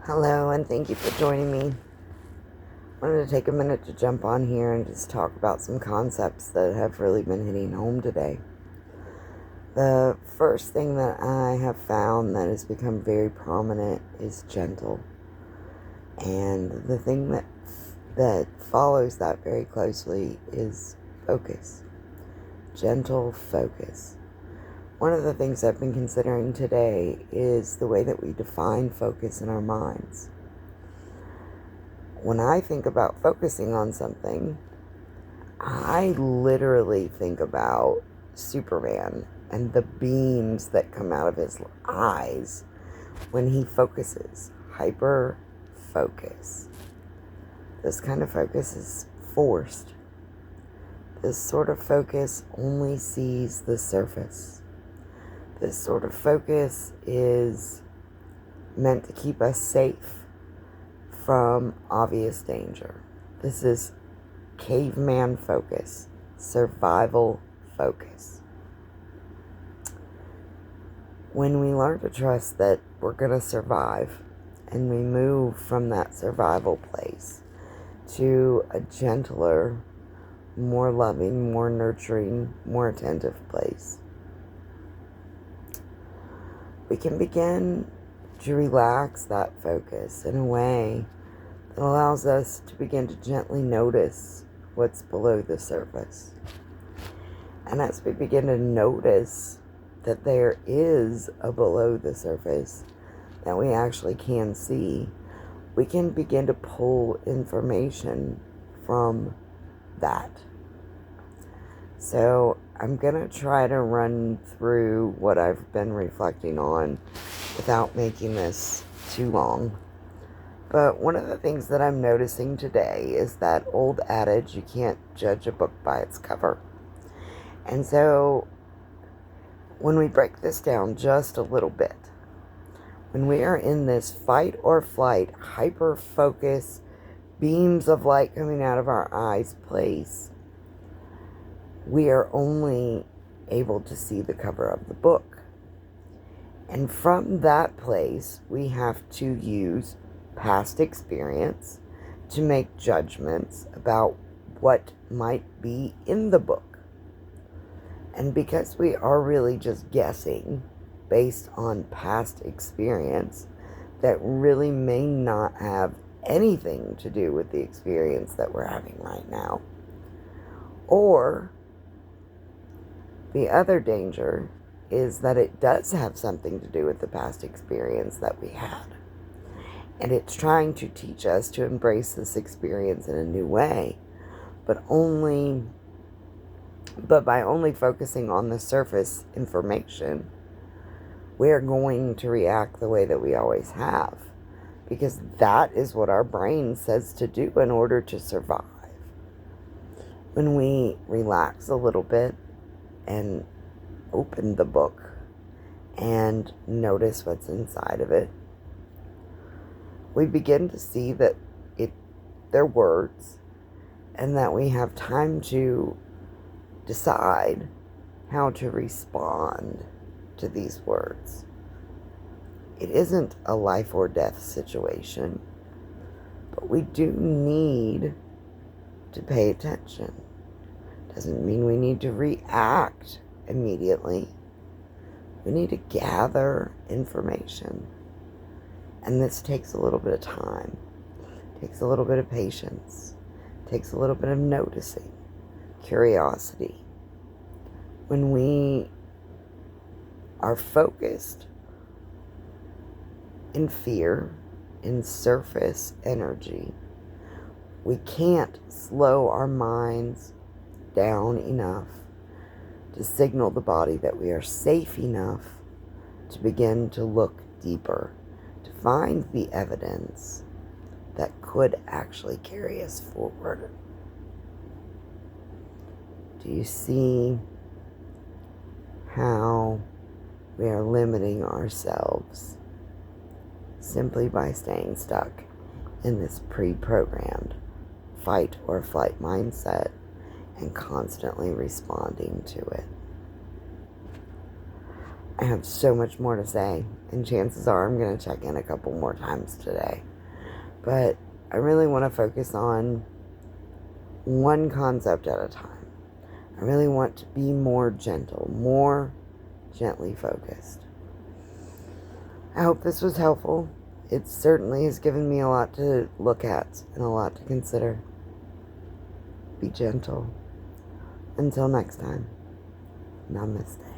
Hello, and thank you for joining me. I wanted to take a minute to jump on here and just talk about some concepts that have really been hitting home today. The first thing that I have found that has become very prominent is gentle. And the thing that follows that very closely is focus. Gentle focus. One of the things I've been considering today is the way that we define focus in our minds. When I think about focusing on something, I literally think about Superman and the beams that come out of his eyes when he focuses. Hyper focus. This kind of focus is forced. This sort of focus only sees the surface. This sort of focus is meant to keep us safe from obvious danger. This is caveman focus, survival focus. When we learn to trust that we're going to survive and we move from that survival place to a gentler, more loving, more nurturing, more attentive place, we can begin to relax that focus in a way that allows us to begin to gently notice what's below the surface. And as we begin to notice that there is a below the surface that we actually can see, we can begin to pull information from that. So I'm going to try to run through what I've been reflecting on without making this too long. But one of the things that I'm noticing today is that old adage, you can't judge a book by its cover. And so when we break this down just a little bit, when we are in this fight or flight, hyper focus, beams of light coming out of our eyes place, we are only able to see the cover of the book. And from that place, we have to use past experience to make judgments about what might be in the book. And because we are really just guessing based on past experience that really may not have anything to do with the experience that we're having right now, or the other danger is that it does have something to do with the past experience that we had. And it's trying to teach us to embrace this experience in a new way, but by only focusing on the surface information, we're going to react the way that we always have, because that is what our brain says to do in order to survive. When we relax a little bit and open the book and notice what's inside of it, we begin to see that they're words, and that we have time to decide how to respond to these words. It isn't a life or death situation, but we do need to pay attention. Doesn't mean we need to react immediately. We need to gather information. And this takes a little bit of time. Takes a little bit of patience. Takes a little bit of noticing. Curiosity. When we are focused in fear, in surface energy, we can't slow our minds down enough to signal the body that we are safe enough to begin to look deeper, to find the evidence that could actually carry us forward. Do you see how we are limiting ourselves simply by staying stuck in this pre-programmed fight or flight mindset and constantly responding to it? I have so much more to say, and chances are I'm going to check in a couple more times today. But I really want to focus on one concept at a time. I really want to be more gentle, more gently focused. I hope this was helpful. It certainly has given me a lot to look at and a lot to consider. Be gentle. Until next time, namaste.